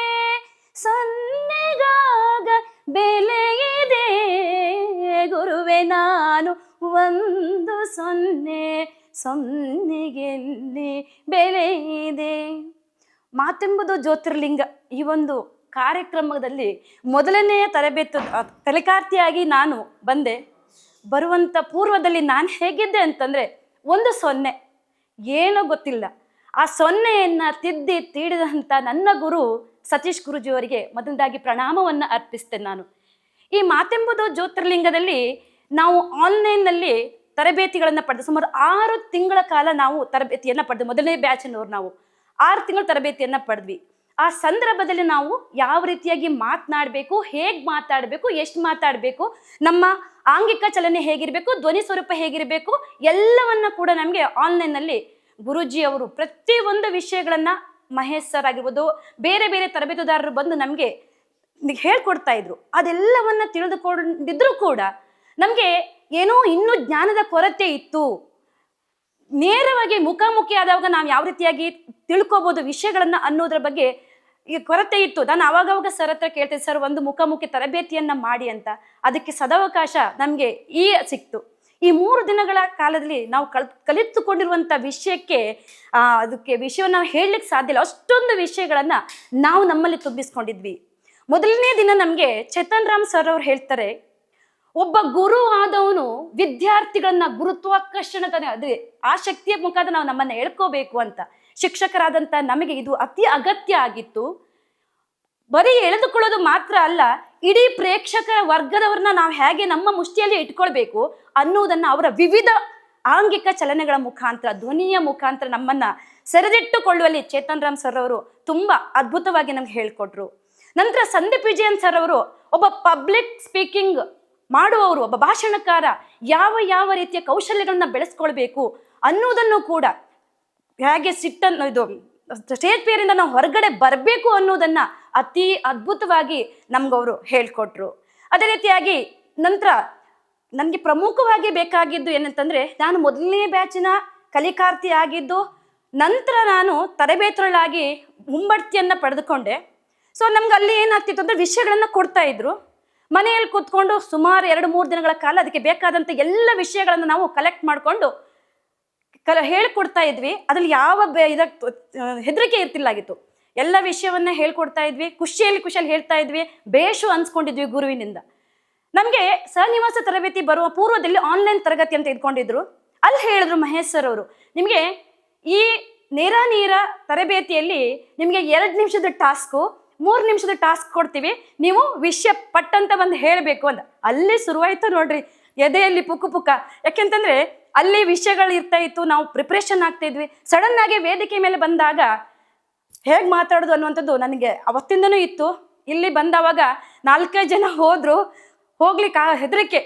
ಸೊನ್ನೆಗಾಗ ಬೆಲೆ ಇದೆ. ಗುರುವೆ ನಾನು ಒಂದು ಸೊನ್ನೆಗೆಲ್ಲಿ ಬೆಲೆ ಇದೆ. ಮಾತೆಂಬುದು ಜ್ಯೋತಿರ್ಲಿಂಗ ಈ ಒಂದು ಕಾರ್ಯಕ್ರಮದಲ್ಲಿ ಮೊದಲನೆಯ ತಲೆಕಾರ್ತಿಯಾಗಿ ನಾನು ಬಂದೆ. ಬರುವಂಥ ಪೂರ್ವದಲ್ಲಿ ನಾನು ಹೇಗಿದ್ದೆ ಅಂತಂದರೆ ಒಂದು ಸೊನ್ನೆ, ಏನೋ ಗೊತ್ತಿಲ್ಲ. ಆ ಸೊನ್ನೆಯನ್ನು ತೀಡಿದಂಥ ನನ್ನ ಗುರು ಸತೀಶ್ ಗುರುಜಿಯವರಿಗೆ ಮೊದಲದಾಗಿ ಪ್ರಣಾಮವನ್ನು ಅರ್ಪಿಸ್ತೇನೆ ನಾನು. ಈ ಮಾತೆಂಬುದು ಜ್ಯೋತಿರ್ಲಿಂಗದಲ್ಲಿ ನಾವು ಆನ್ಲೈನ್ನಲ್ಲಿ ತರಬೇತಿಗಳನ್ನು ಪಡೆದು ಸುಮಾರು 6 ತಿಂಗಳ ಕಾಲ ನಾವು ತರಬೇತಿಯನ್ನು ಪಡೆದು, ಮೊದಲನೇ ಬ್ಯಾಚಿನವ್ರು ನಾವು 6 ತಿಂಗಳ ತರಬೇತಿಯನ್ನು ಪಡೆದ್ವಿ. ಆ ಸಂದರ್ಭದಲ್ಲಿ ನಾವು ಯಾವ ರೀತಿಯಾಗಿ ಮಾತನಾಡಬೇಕು, ಹೇಗೆ ಮಾತಾಡಬೇಕು, ಎಷ್ಟು ಮಾತಾಡಬೇಕು, ನಮ್ಮ ಆಂಗಿಕ ಚಲನೆ ಹೇಗಿರಬೇಕು, ಧ್ವನಿ ಸ್ವರೂಪ ಹೇಗಿರಬೇಕು, ಎಲ್ಲವನ್ನ ಕೂಡ ನಮಗೆ ಆನ್ಲೈನ್ನಲ್ಲಿ ಗುರೂಜಿ ಅವರು ಪ್ರತಿಯೊಂದು ವಿಷಯಗಳನ್ನು ಮಹೇಶ್ ಸರ್ ಆಗಿರ್ಬೋದು, ಬೇರೆ ಬೇರೆ ತರಬೇತುದಾರರು ಬಂದು ನಮಗೆ ಹೇಳ್ಕೊಡ್ತಾ ಇದ್ರು. ಅದೆಲ್ಲವನ್ನ ತಿಳಿದುಕೊಂಡಿದ್ರು ಕೂಡ ನಮಗೆ ಏನೋ ಇನ್ನೂ ಜ್ಞಾನದ ಕೊರತೆ ಇತ್ತು. ನೇರವಾಗಿ ಮುಖಾಮುಖಿ ಆದಾಗ ನಾವು ಯಾವ ರೀತಿಯಾಗಿ ತಿಳ್ಕೊಬೋದು ವಿಷಯಗಳನ್ನು ಅನ್ನೋದ್ರ ಬಗ್ಗೆ ಈ ಕೊರತೆ ಇತ್ತು. ನಾನು ಅವಾಗವಾಗ ಸರ್ ಹತ್ರ ಕೇಳ್ತೇನೆ, ಸರ್ ಒಂದು ಮುಖಾಮುಖಿ ತರಬೇತಿಯನ್ನು ಮಾಡಿ ಅಂತ. ಅದಕ್ಕೆ ಸದಾವಕಾಶ ನಮಗೆ ಸಿಕ್ತು. ಈ 3 ದಿನಗಳ ಕಾಲದಲ್ಲಿ ನಾವು ಕಲಿತುಕೊಂಡಿರುವಂಥ ವಿಷಯಕ್ಕೆ ಅದಕ್ಕೆ ವಿಷಯವನ್ನು ನಾವು ಹೇಳಲಿಕ್ಕೆ ಸಾಧ್ಯ ಇಲ್ಲ. ಅಷ್ಟೊಂದು ವಿಷಯಗಳನ್ನು ನಾವು ನಮ್ಮಲ್ಲಿ ತುಂಬಿಸ್ಕೊಂಡಿದ್ವಿ. ಮೊದಲನೇ ದಿನ ನಮಗೆ ಚೇತನ್ ರಾಮ್ ಸರ್ ಅವ್ರು ಹೇಳ್ತಾರೆ, ಒಬ್ಬ ಗುರು ಆದವನು ವಿದ್ಯಾರ್ಥಿಗಳನ್ನ ಗುರುತ್ವಾಕರ್ಷಣೆ ಅದೇ ಆ ಶಕ್ತಿಯ ಮುಖಾಂತರ ನಾವು ನಮ್ಮನ್ನು ಎಳ್ಕೋಬೇಕು ಅಂತ. ಶಿಕ್ಷಕರಾದಂಥ ನಮಗೆ ಇದು ಅತಿ ಅಗತ್ಯ ಆಗಿತ್ತು. ಬರೀ ಎಳೆದುಕೊಳ್ಳೋದು ಮಾತ್ರ ಅಲ್ಲ, ಇಡೀ ಪ್ರೇಕ್ಷಕ ವರ್ಗದವ್ರನ್ನ ನಾವು ಹೇಗೆ ನಮ್ಮ ಮುಷ್ಟಿಯಲ್ಲಿ ಇಟ್ಕೊಳ್ಬೇಕು ಅನ್ನುವುದನ್ನು ಅವರ ವಿವಿಧ ಆಂಗಿಕ ಚಲನೆಗಳ ಮುಖಾಂತರ, ಧ್ವನಿಯ ಮುಖಾಂತರ ನಮ್ಮನ್ನ ಸೆರೆದಿಟ್ಟುಕೊಳ್ಳುವಲ್ಲಿ ಚೇತನ್ ರಾಮ್ ಸರ್ ಅವರು ತುಂಬಾ ಅದ್ಭುತವಾಗಿ ನಮ್ಗೆ ಹೇಳ್ಕೊಟ್ರು. ನಂತರ ಸಂದೀಪ್ ವಿಜಯನ್ ಸರ್ ಅವರು ಒಬ್ಬ ಪಬ್ಲಿಕ್ ಸ್ಪೀಕಿಂಗ್ ಮಾಡುವವರು, ಒಬ್ಬ ಭಾಷಣಕಾರ ಯಾವ ರೀತಿಯ ಕೌಶಲ್ಯಗಳನ್ನ ಬೆಳೆಸ್ಕೊಳ್ಬೇಕು ಅನ್ನೋದನ್ನು ಕೂಡ, ಹೇಗೆ ಇದು ಸ್ಟೇಜ್ ಫಿಯರಿಂದ ನಾವು ಹೊರಗಡೆ ಬರಬೇಕು ಅನ್ನೋದನ್ನ ಅತಿ ಅದ್ಭುತವಾಗಿ ನಮ್ಗವರು ಹೇಳ್ಕೊಟ್ರು. ಅದೇ ರೀತಿಯಾಗಿ ನಂತರ ನನಗೆ ಪ್ರಮುಖವಾಗಿ ಬೇಕಾಗಿದ್ದು ಏನಂತಂದ್ರೆ, ನಾನು ಮೊದಲನೇ ಬ್ಯಾಚಿನ ಕಲಿಕಾರ್ಥಿ ಆಗಿದ್ದು, ನಂತರ ನಾನು ತರಬೇತುಗಳಾಗಿ ಮುಂಬಡ್ತಿಯನ್ನ ಪಡೆದುಕೊಂಡೆ. ಸೊ ನಮ್ಗೆ ಅಲ್ಲಿ ಏನಾಗ್ತಿತ್ತು ಅಂದ್ರೆ ವಿಷಯಗಳನ್ನ ಕೊಡ್ತಾ ಇದ್ರು. ಮನೆಯಲ್ಲಿ ಕೂತ್ಕೊಂಡು ಸುಮಾರು 2-3 ದಿನಗಳ ಕಾಲ ಅದಕ್ಕೆ ಬೇಕಾದಂಥ ಎಲ್ಲ ವಿಷಯಗಳನ್ನು ನಾವು ಕಲೆಕ್ಟ್ ಮಾಡಿಕೊಂಡು ಹೇಳ್ಕೊಡ್ತಾ ಇದ್ವಿ. ಅದ್ರಲ್ಲಿ ಯಾವ ಹೆದರಿಕೆ ಇರ್ತಿಲ್ಲಾಗಿತ್ತು. ಎಲ್ಲ ವಿಷಯವನ್ನ ಹೇಳ್ಕೊಡ್ತಾ ಇದ್ವಿ, ಖುಷಿಯಲ್ಲಿ ಹೇಳ್ತಾ ಇದ್ವಿ, ಬೇಷು ಅನ್ಸ್ಕೊಂಡಿದ್ವಿ ಗುರುವಿನಿಂದ. ನಮಗೆ ಸಹನಿವಾಸ ತರಬೇತಿ ಬರುವ ಪೂರ್ವದಲ್ಲಿ ಆನ್ಲೈನ್ ತರಗತಿ ಅಂತ ಇದ್ಕೊಂಡಿದ್ರು. ಅಲ್ಲಿ ಹೇಳಿದ್ರು ಮಹೇಶ್ ಸರ್ ಅವರು, ನಿಮಗೆ ಈ ನೇರ ತರಬೇತಿಯಲ್ಲಿ ನಿಮಗೆ 2 ನಿಮಿಷದ ಟಾಸ್ಕು, 3 ನಿಮಿಷದ ಟಾಸ್ಕ್ ಕೊಡ್ತೀವಿ, ನೀವು ವಿಷಯ ಪಟ್ಟಂತ ಬಂದು ಹೇಳಬೇಕು ಅಂತ. ಅಲ್ಲಿ ಶುರುವಾಯ್ತು ನೋಡ್ರಿ ಎದೆಯಲ್ಲಿ ಪುಕ್ಕ. ಯಾಕೆಂತಂದ್ರೆ ಅಲ್ಲಿ ವಿಷಯಗಳು ಇರ್ತಾ ಇತ್ತು, ನಾವು ಪ್ರಿಪ್ರೇಷನ್ ಆಗ್ತಾ ಇದ್ವಿ. ಸಡನ್ ಆಗಿ ವೇದಿಕೆ ಮೇಲೆ ಬಂದಾಗ ಹೇಗೆ ಮಾತಾಡೋದು ಅನ್ನುವಂಥದ್ದು ನನಗೆ ಅವತ್ತಿಂದನೂ ಇತ್ತು. ಇಲ್ಲಿ ಬಂದವಾಗ 4-5 ಜನ ಹೋಗ್ಲಿಕ್ಕೆ ಹೆದರಿಕೆ.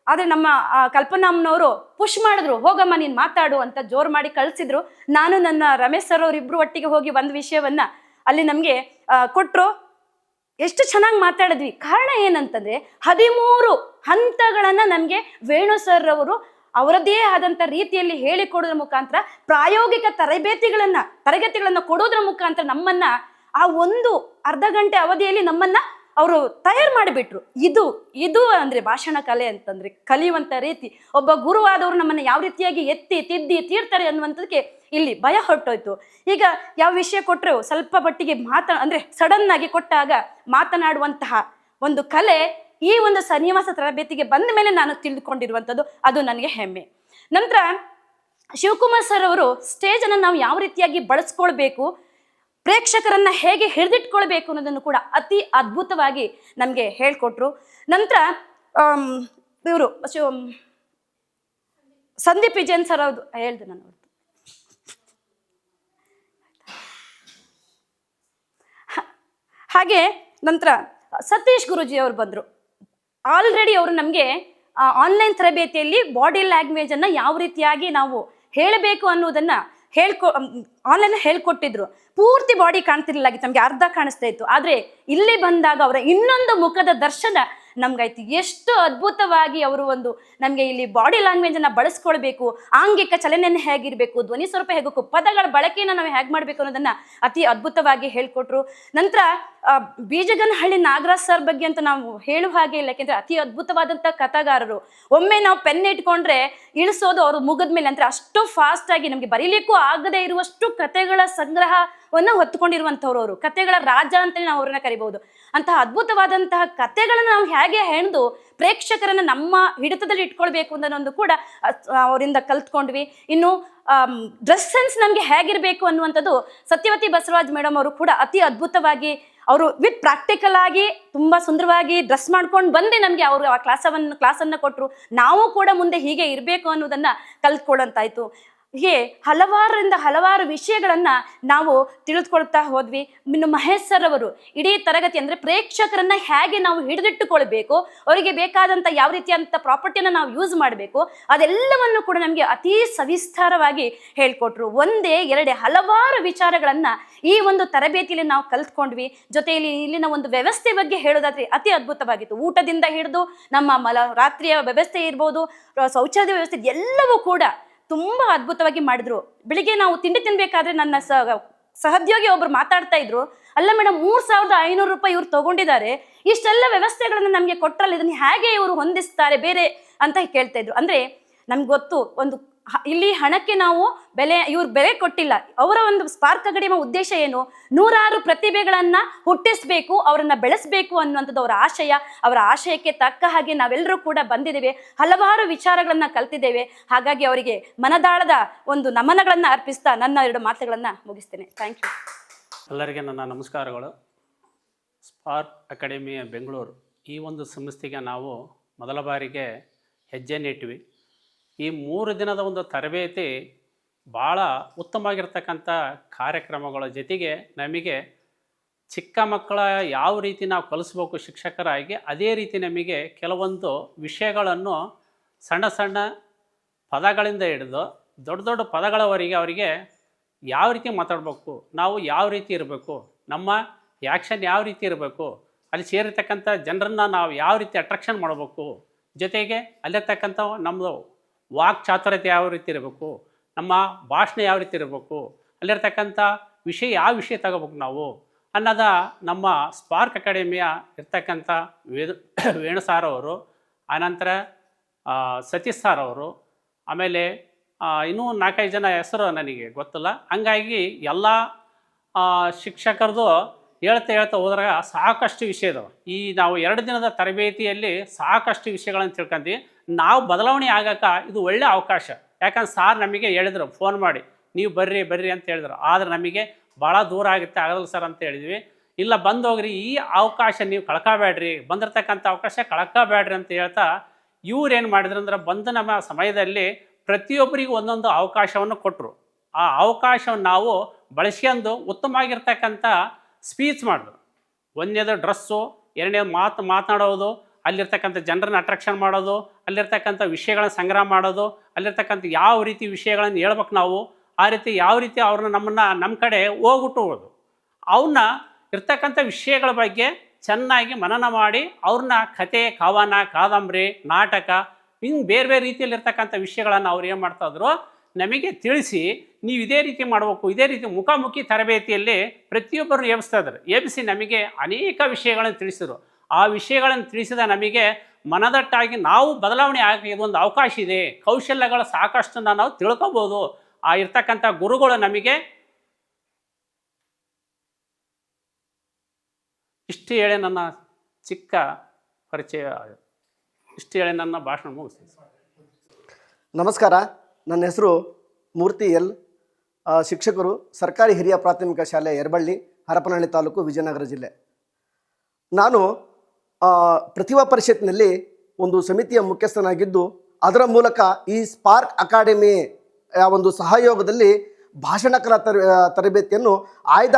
ಆದರೆ ನಮ್ಮ ಕಲ್ಪನಾಮ್ನವರು ಪುಷ್ ಮಾಡಿದ್ರು, ಹೋಗಮ್ಮ ನೀನು ಮಾತಾಡು ಅಂತ ಜೋರು ಮಾಡಿ ಕಳಿಸಿದ್ರು. ನಾನು ನನ್ನ ರಮೇಶ್ ಸರ್ ಅವ್ರು ಇಬ್ರು ಒಟ್ಟಿಗೆ ಹೋಗಿ ಒಂದು ವಿಷಯವನ್ನ ಅಲ್ಲಿ ನಮಗೆ ಕೊಟ್ಟರು. ಎಷ್ಟು ಚೆನ್ನಾಗಿ ಮಾತಾಡಿದ್ವಿ. ಕಾರಣ ಏನಂತಂದ್ರೆ 13 ಹಂತಗಳನ್ನ ನಮಗೆ ವೇಣು ಸರ್ ಅವರು ಅವರದ್ದೇ ಆದಂಥ ರೀತಿಯಲ್ಲಿ ಹೇಳಿಕೊಡೋದ್ರ ಮುಖಾಂತರ ಪ್ರಾಯೋಗಿಕ ತರಗತಿಗಳನ್ನ ಕೊಡೋದ್ರ ಮುಖಾಂತರ ನಮ್ಮನ್ನ ಆ ಒಂದು ಅರ್ಧ ಗಂಟೆ ಅವಧಿಯಲ್ಲಿ ನಮ್ಮನ್ನ ಅವರು ತಯಾರು ಮಾಡಿಬಿಟ್ರು. ಇದು ಅಂದ್ರೆ ಭಾಷಣ ಕಲೆ ಅಂತಂದ್ರೆ ಕಲಿಯುವಂತ ರೀತಿ. ಒಬ್ಬ ಗುರುವಾದವರು ನಮ್ಮನ್ನ ಯಾವ ರೀತಿಯಾಗಿ ಎತ್ತಿ ತಿದ್ದಿ ತೀರ್ತಾರೆ ಅನ್ನುವಂಥದ್ದಕ್ಕೆ ಇಲ್ಲಿ ಭಯ ಹೊರಟೋಯ್ತು. ಈಗ ಯಾವ ವಿಷಯ ಕೊಟ್ಟರು ಸ್ವಲ್ಪ ಮಟ್ಟಿಗೆ ಅಂದ್ರೆ ಸಡನ್ ಆಗಿ ಕೊಟ್ಟಾಗ ಮಾತನಾಡುವಂತಹ ಒಂದು ಕಲೆ ಈ ಒಂದು ಸನ್ನಿವಾಸ ತರಬೇತಿಗೆ ಬಂದ ಮೇಲೆ ನಾನು ತಿಳಿದುಕೊಂಡಿರುವಂಥದ್ದು, ಅದು ನನಗೆ ಹೆಮ್ಮೆ. ನಂತರ ಶಿವಕುಮಾರ್ ಸರ್ ಅವರು ಸ್ಟೇಜ್ ಅನ್ನು ನಾವು ಯಾವ ರೀತಿಯಾಗಿ ಬಳಸ್ಕೊಳ್ಬೇಕು, ಪ್ರೇಕ್ಷಕರನ್ನ ಹೇಗೆ ಹಿಡಿದಿಟ್ಕೊಳ್ಬೇಕು ಅನ್ನೋದನ್ನು ಕೂಡ ಅತಿ ಅದ್ಭುತವಾಗಿ ನಮಗೆ ಹೇಳ್ಕೊಟ್ರು. ನಂತರ ಇವರು ಸಂದೀಪ್ ವಿಜಯನ್ ಸರ್ ಅವ್ರದ್ದು ಹೇಳ್ದೆ ನಾನು. ಹಾಗೆ ನಂತರ ಸತೀಶ್ ಗುರೂಜಿ ಅವರು ಬಂದರು. ಆಲ್ರೆಡಿ ಅವರು ನಮಗೆ ಆನ್ಲೈನ್ ತರಬೇತಿಯಲ್ಲಿ ಬಾಡಿ ಲ್ಯಾಂಗ್ವೇಜ್ ಅನ್ನ ಯಾವ ರೀತಿಯಾಗಿ ನಾವು ಹೇಳಬೇಕು ಅನ್ನೋದನ್ನ ಆನ್ಲೈನ್ ಹೇಳ್ಕೊಟ್ಟಿದ್ರು. ಪೂರ್ತಿ ಬಾಡಿ ಕಾಣ್ತಿರ್ಲಿಲ್ಲಾಗಿತ್ತು, ನಮ್ಗೆ ಅರ್ಧ ಕಾಣಿಸ್ತಾ ಇತ್ತು. ಆದ್ರೆ ಇಲ್ಲಿ ಬಂದಾಗ ಅವರ ಇನ್ನೊಂದು ಮುಖದ ದರ್ಶನ ನಮ್ಗಾಯ್ತು. ಎಷ್ಟು ಅದ್ಭುತವಾಗಿ ಅವರು ನಮ್ಗೆ ಇಲ್ಲಿ ಬಾಡಿ ಲ್ಯಾಂಗ್ವೇಜ್ ಅನ್ನ ಬಳಸ್ಕೊಳ್ಬೇಕು, ಆಂಗಿಕ ಚಲನೆಯನ್ನು ಹೇಗಿರ್ಬೇಕು, ಧ್ವನಿ ಸ್ವರೂಪ ಹೇಗಬೇಕು, ಪದಗಳ ಬಳಕೆಯನ್ನು ನಾವು ಹೇಗೆ ಮಾಡ್ಬೇಕು ಅನ್ನೋದನ್ನ ಅತಿ ಅದ್ಭುತವಾಗಿ ಹೇಳ್ಕೊಟ್ರು. ನಂತರ ಬೀಜಗನಹಳ್ಳಿ ನಾಗರಾಜ್ ಸರ್ ಬಗ್ಗೆ ಅಂತ ನಾವು ಹೇಳುವ ಹಾಗೆ ಇಲ್ಲ, ಯಾಕೆಂದ್ರೆ ಅತಿ ಅದ್ಭುತವಾದಂತ ಕಥಾಗಾರರು. ಒಮ್ಮೆ ನಾವು ಪೆನ್ ಇಟ್ಕೊಂಡ್ರೆ ಇಳಿಸೋದು ಅವ್ರ ಮುಗದ ಮೇಲೆ, ಅಂದ್ರೆ ಅಷ್ಟು ಫಾಸ್ಟ್ ಆಗಿ ನಮ್ಗೆ ಬರೀಲಿಕ್ಕೂ ಆಗದೆ ಇರುವಷ್ಟು ಕಥೆಗಳ ಸಂಗ್ರಹವನ್ನ ಹೊತ್ತುಕೊಂಡಿರುವಂತವ್ರು ಅವರು. ಕಥೆಗಳ ರಾಜ ಅಂತೇಳಿ ನಾವು ಅವ್ರನ್ನ ಕರಿಬಹುದು. ಅಂತಹ ಅದ್ಭುತವಾದಂತಹ ಕಥೆಗಳನ್ನ ನಾವು ಹೇಗೆ ಹೆಣ್ದು ಪ್ರೇಕ್ಷಕರನ್ನ ನಮ್ಮ ಹಿಡಿತದಲ್ಲಿ ಇಟ್ಕೊಳ್ಬೇಕು ಅನ್ನೋದು ಕೂಡ ಅವರಿಂದ ಕಲ್ತ್ಕೊಂಡ್ವಿ. ಇನ್ನು ಡ್ರೆಸ್ ಸೆನ್ಸ್ ನಮ್ಗೆ ಹೇಗಿರ್ಬೇಕು ಅನ್ನುವಂಥದ್ದು ಸತ್ಯವತಿ ಬಸವರಾಜ್ ಮೇಡಮ್ ಅವರು ಕೂಡ ಅತಿ ಅದ್ಭುತವಾಗಿ ಅವರು ವಿತ್ ಪ್ರಾಕ್ಟಿಕಲ್ ಆಗಿ ತುಂಬಾ ಸುಂದರವಾಗಿ ಡ್ರೆಸ್ ಮಾಡ್ಕೊಂಡು ಬಂದು ನಮ್ಗೆ ಅವರು ಆ ಕ್ಲಾಸನ್ನ ಕೊಟ್ಟರು. ನಾವು ಕೂಡ ಮುಂದೆ ಹೀಗೆ ಇರಬೇಕು ಅನ್ನೋದನ್ನ ಕಲ್ತ್ಕೊಳ್ಳಂತಾಯ್ತು. ಹೀಗೆ ಹಲವಾರು ವಿಷಯಗಳನ್ನ ನಾವು ತಿಳಿದುಕೊಳ್ತಾ ಹೋದ್ವಿ. ಇನ್ನು ಮಹೇಶ್ ಸರ್ ಅವರು ಇಡೀ ತರಗತಿ ಅಂದ್ರೆ ಪ್ರೇಕ್ಷಕರನ್ನ ಹೇಗೆ ನಾವು ಹಿಡಿದಿಟ್ಟುಕೊಳ್ಬೇಕು, ಅವರಿಗೆ ಬೇಕಾದಂತ ಯಾವ ರೀತಿಯಾದಂಥ ಪ್ರಾಪರ್ಟಿನ ನಾವು ಯೂಸ್ ಮಾಡಬೇಕು, ಅದೆಲ್ಲವನ್ನು ಕೂಡ ನಮಗೆ ಅತಿ ಸವಿಸ್ತಾರವಾಗಿ ಹೇಳ್ಕೊಟ್ರು. ಒಂದೇ ಎರಡೇ ಹಲವಾರು ವಿಚಾರಗಳನ್ನ ಈ ಒಂದು ತರಬೇತಿಯಲ್ಲಿ ನಾವು ಕಲ್ತ್ಕೊಂಡ್ವಿ. ಜೊತೆಯಲ್ಲಿ ಇಲ್ಲಿನ ಒಂದು ವ್ಯವಸ್ಥೆ ಬಗ್ಗೆ ಹೇಳೋದಾದ್ರೆ ಅತಿ ಅದ್ಭುತವಾಗಿತ್ತು. ಊಟದಿಂದ ಹಿಡಿದು ನಮ್ಮ ರಾತ್ರಿಯ ವ್ಯವಸ್ಥೆ ಇರ್ಬೋದು, ಶೌಚಾಲಯ ವ್ಯವಸ್ಥೆ ಎಲ್ಲವೂ ಕೂಡ ತುಂಬಾ ಅದ್ಭುತವಾಗಿ ಮಾಡಿದ್ರು. ಬೆಳಿಗ್ಗೆ ನಾವು ತಿಂಡಿ ತಿನ್ಬೇಕಾದ್ರೆ ನನ್ನ ಸಹೋದ್ಯೋಗಿ ಒಬ್ರು ಮಾತಾಡ್ತಾ ಇದ್ರು, ಅಲ್ಲ ಮೇಡಮ್ 3,500 ರೂಪಾಯಿ ಇವ್ರು ತಗೊಂಡಿದ್ದಾರೆ, ಇಷ್ಟೆಲ್ಲ ವ್ಯವಸ್ಥೆಗಳನ್ನ ನಮ್ಗೆ ಕೊಟ್ರಲ್ಲ, ಇದನ್ನ ಹೇಗೆ ಇವರು ಹೊಂದಿಸ್ತಾರೆ ಬೇರೆ ಅಂತ ಕೇಳ್ತಾ ಇದ್ರು. ಅಂದ್ರೆ ನಮ್ಗೆ ಗೊತ್ತು, ಇಲ್ಲಿ ಹಣಕ್ಕೆ ನಾವು ಇವ್ರು ಬೆಲೆ ಕೊಟ್ಟಿಲ್ಲ. ಅವರ ಒಂದು ಸ್ಪಾರ್ಕ್ ಅಕಾಡೆಮಿ ಉದ್ದೇಶ ಏನು, 100 ಪ್ರತಿಭೆಗಳನ್ನ ಹುಟ್ಟಿಸ್ಬೇಕು, ಅವರನ್ನ ಬೆಳೆಸಬೇಕು ಅನ್ನುವಂಥದ್ದು ಅವರ ಆಶಯ. ಅವರ ಆಶಯಕ್ಕೆ ತಕ್ಕ ಹಾಗೆ ನಾವೆಲ್ಲರೂ ಕೂಡ ಬಂದಿದ್ದೇವೆ, ಹಲವಾರು ವಿಚಾರಗಳನ್ನ ಕಲ್ತಿದ್ದೇವೆ. ಹಾಗಾಗಿ ಅವರಿಗೆ ಮನದಾಳದ ಒಂದು ನಮನಗಳನ್ನ ಅರ್ಪಿಸ್ತಾ ನನ್ನ 2 ಮಾತುಗಳನ್ನ ಮುಗಿಸ್ತೇನೆ. Thank you. ಎಲ್ಲರಿಗೆ ನನ್ನ ನಮಸ್ಕಾರಗಳು. ಸ್ಪಾರ್ಕ್ ಅಕಾಡೆಮಿಯ ಬೆಂಗಳೂರು ಈ ಒಂದು ಸಂಸ್ಥೆಗೆ ನಾವು ಮೊದಲ ಬಾರಿಗೆ ಹೆಜ್ಜೆ ನೆಟ್ಟಿವಿ. ಈ 3 ದಿನದ ಒಂದು ತರಬೇತಿ ಭಾಳ ಉತ್ತಮವಾಗಿರ್ತಕ್ಕಂಥ ಕಾರ್ಯಕ್ರಮಗಳ ಜೊತೆಗೆ ನಮಗೆ ಚಿಕ್ಕ ಮಕ್ಕಳ ಯಾವ ರೀತಿ ನಾವು ಕಲಿಸ್ಬೇಕು ಶಿಕ್ಷಕರಾಗಿ, ಅದೇ ರೀತಿ ನಮಗೆ ಕೆಲವೊಂದು ವಿಷಯಗಳನ್ನು ಸಣ್ಣ ಸಣ್ಣ ಪದಗಳಿಂದ ಹಿಡಿದು ದೊಡ್ಡ ದೊಡ್ಡ ಪದಗಳವರೆಗೆ ಅವರಿಗೆ ಯಾವ ರೀತಿ ಮಾತಾಡಬೇಕು, ನಾವು ಯಾವ ರೀತಿ ಇರಬೇಕು, ನಮ್ಮ ಆ್ಯಕ್ಷನ್ ಯಾವ ರೀತಿ ಇರಬೇಕು, ಅಲ್ಲಿ ಸೇರಿರ್ತಕ್ಕಂಥ ಜನರನ್ನು ನಾವು ಯಾವ ರೀತಿ ಅಟ್ರಾಕ್ಷನ್ ಮಾಡಬೇಕು, ಜೊತೆಗೆ ಅಲ್ಲಿರ್ತಕ್ಕಂಥ ನಮ್ಮದು ವಾಕ್ ಚಾತುರ್ಯತೆ ಯಾವ ರೀತಿ ಇರಬೇಕು, ನಮ್ಮ ಭಾಷಣ ಯಾವ ರೀತಿ ಇರಬೇಕು, ಅಲ್ಲಿರ್ತಕ್ಕಂಥ ಯಾವ ವಿಷಯ ತಗೋಬೇಕು ನಾವು ಅನ್ನೋದ ನಮ್ಮ ಸ್ಪಾರ್ಕ್ ಅಕಾಡೆಮಿಯ ಇರ್ತಕ್ಕಂಥ ವೇಣು ಸಾರ್ ಅವರು, ಆನಂತರ ಸತೀಶ್ ಸಾರ್ ಅವರು, ಆಮೇಲೆ ಇನ್ನೂ 4-5 ಜನ ಹೆಸರು ನನಗೆ ಗೊತ್ತಿಲ್ಲ. ಹಂಗಾಗಿ ಎಲ್ಲ ಶಿಕ್ಷಕರದು ಹೇಳ್ತಾ ಹೋದಾಗ ಸಾಕಷ್ಟು ವಿಷಯ ಇದಾವೆ. ಈ ನಾವು 2 ದಿನದ ತರಬೇತಿಯಲ್ಲಿ ಸಾಕಷ್ಟು ವಿಷಯಗಳನ್ನು ತಿಳ್ಕೊಂಡ್ವಿ. ನಾವು ಬದಲಾವಣೆ ಆಗೋಕೆ ಇದು ಒಳ್ಳೆಯ ಅವಕಾಶ. ಯಾಕಂದ್ರೆ ಸಾರ್ ನಮಗೆ ಹೇಳಿದ್ರು, ಫೋನ್ ಮಾಡಿ ನೀವು ಬರ್ರಿ ಅಂತ ಹೇಳಿದ್ರು. ಆದರೆ ನಮಗೆ ಭಾಳ ದೂರ ಆಗುತ್ತೆ, ಆಗಲ್ಲ ಸರ್ ಅಂತ ಹೇಳಿದ್ವಿ. ಇಲ್ಲ ಬಂದೋಗ್ರಿ, ಈ ಅವಕಾಶ ನೀವು ಕಳ್ಕೋಬೇಡ್ರಿ, ಬಂದಿರತಕ್ಕಂಥ ಅವಕಾಶ ಕಳ್ಕೋಬೇಡ್ರಿ ಅಂತ ಹೇಳ್ತಾ ಇವ್ರೇನು ಮಾಡಿದ್ರು ಅಂದ್ರೆ ಬಂದು ನಮ್ಮ ಸಮಯದಲ್ಲಿ ಪ್ರತಿಯೊಬ್ಬರಿಗೂ ಒಂದೊಂದು ಅವಕಾಶವನ್ನು ಕೊಟ್ಟರು. ಆ ಅವಕಾಶವನ್ನು ನಾವು ಬಳಸ್ಕೊಂಡು ಉತ್ತಮವಾಗಿರ್ತಕ್ಕಂಥ ಸ್ಪೀಚ್ ಮಾಡಿದ್ರು. ಒಂದನೇದು ಡ್ರೆಸ್ಸು, ಎರಡನೇದು ಮಾತನಾಡೋದು, ಅಲ್ಲಿರ್ತಕ್ಕಂಥ ಜನರನ್ನ ಅಟ್ರಾಕ್ಷನ್ ಮಾಡೋದು, ಅಲ್ಲಿರ್ತಕ್ಕಂಥ ವಿಷಯಗಳನ್ನ ಸಂಗ್ರಹ ಮಾಡೋದು, ಅಲ್ಲಿರ್ತಕ್ಕಂಥ ಯಾವ ರೀತಿ ವಿಷಯಗಳನ್ನು ಹೇಳ್ಬೇಕು ನಾವು, ಆ ರೀತಿ ಯಾವ ರೀತಿ ಅವ್ರನ್ನ ನಮ್ಮ ಕಡೆ ಹೋಗ್ಬಿಟ್ಟು ಅವನ್ನ ಇರ್ತಕ್ಕಂಥ ವಿಷಯಗಳ ಬಗ್ಗೆ ಚೆನ್ನಾಗಿ ಮನನ ಮಾಡಿ ಅವ್ರನ್ನ ಕತೆ, ಕವನ, ಕಾದಂಬರಿ, ನಾಟಕ ಹಿಂಗೆ ಬೇರೆ ಬೇರೆ ರೀತಿಯಲ್ಲಿರ್ತಕ್ಕಂಥ ವಿಷಯಗಳನ್ನು ಅವ್ರು ಏನು ಮಾಡ್ತಾಯಿದ್ರು ನಮಗೆ ತಿಳಿಸಿ, ನೀವು ಇದೇ ರೀತಿ ಮಾಡಬೇಕು, ಇದೇ ರೀತಿ ಮುಖಾಮುಖಿ ತರಬೇತಿಯಲ್ಲಿ ಪ್ರತಿಯೊಬ್ಬರನ್ನು ಎಬ್ಬಿಸ್ತಾ ಇದ್ದಾರೆ. ಎಬ್ಬಿಸಿ ನಮಗೆ ಅನೇಕ ವಿಷಯಗಳನ್ನು ತಿಳಿಸಿದರು. ಆ ವಿಷಯಗಳನ್ನು ತಿಳಿಸಿದ ನಮಗೆ ಮನದಟ್ಟಾಗಿ ನಾವು ಬದಲಾವಣೆ ಆಗಿ ಒಂದು ಅವಕಾಶ ಇದೆ, ಕೌಶಲ್ಯಗಳ ಸಾಕಷ್ಟನ್ನು ನಾವು ತಿಳ್ಕೊಬೋದು. ಆ ಇರ್ತಕ್ಕಂಥ ಗುರುಗಳು ನಮಗೆ ಇಷ್ಟು ಹೇಳಿ ನನ್ನ ಚಿಕ್ಕ ಪರಿಚಯ, ಇಷ್ಟು ಹೇಳಿ ನನ್ನ ಭಾಷಣ ಮುಗಿಸ್ತೀನಿ. ನಮಸ್ಕಾರ, ನನ್ನ ಹೆಸರು ಮೂರ್ತಿ ಎಲ್. ಶಿಕ್ಷಕರು, ಸರ್ಕಾರಿ ಹಿರಿಯ ಪ್ರಾಥಮಿಕ ಶಾಲೆ ಯರಬಳ್ಳಿ, ಹರಪನಹಳ್ಳಿ ತಾಲೂಕು, ವಿಜಯನಗರ ಜಿಲ್ಲೆ. ನಾನು ಪ್ರತಿಭಾ ಪರಿಷತ್ನಲ್ಲಿ ಒಂದು ಸಮಿತಿಯ ಮುಖ್ಯಸ್ಥನಾಗಿದ್ದು, ಅದರ ಮೂಲಕ ಈ ಸ್ಪಾರ್ಕ್ ಅಕಾಡೆಮಿ ಒಂದು ಸಹಯೋಗದಲ್ಲಿ ಭಾಷಣ ಕಲಾ ತರಬೇತಿಯನ್ನು ಆಯ್ದ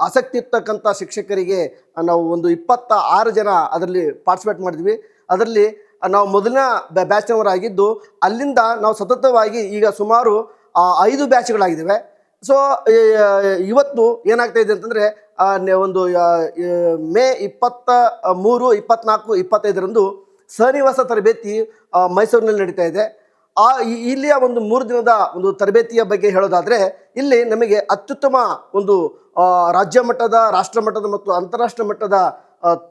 ಆಸಕ್ತಿ ಇರ್ತಕ್ಕಂಥ ಶಿಕ್ಷಕರಿಗೆ ನಾವು ಒಂದು 26 ಜನ ಅದರಲ್ಲಿ ಪಾರ್ಟಿಸಿಪೇಟ್ ಮಾಡಿದ್ವಿ. ಅದರಲ್ಲಿ ನಾವು ಮೊದಲನೇ ಬ್ಯಾಚ್ನವರಾಗಿದ್ದು, ಅಲ್ಲಿಂದ ನಾವು ಸತತವಾಗಿ ಈಗ ಸುಮಾರು 5 ಬ್ಯಾಚ್ಗಳಾಗಿದ್ದಾವೆ. ಸೊ ಇವತ್ತು ಏನಾಗ್ತಾ ಇದೆ ಅಂತಂದರೆ, ಒಂದು ಮೇ 23, 24, 25ರಂದು ಸಹನಿವಾಸ ತರಬೇತಿ ಮೈಸೂರಿನಲ್ಲಿ ನಡೀತಾ ಇದೆ. ಇಲ್ಲಿಯ ಒಂದು 3 ದಿನದ ಒಂದು ತರಬೇತಿಯ ಬಗ್ಗೆ ಹೇಳೋದಾದರೆ, ಇಲ್ಲಿ ನಮಗೆ ಅತ್ಯುತ್ತಮ ಒಂದು ರಾಜ್ಯ ಮಟ್ಟದ, ರಾಷ್ಟ್ರ ಮಟ್ಟದ ಮತ್ತು ಅಂತಾರಾಷ್ಟ್ರೀಯ ಮಟ್ಟದ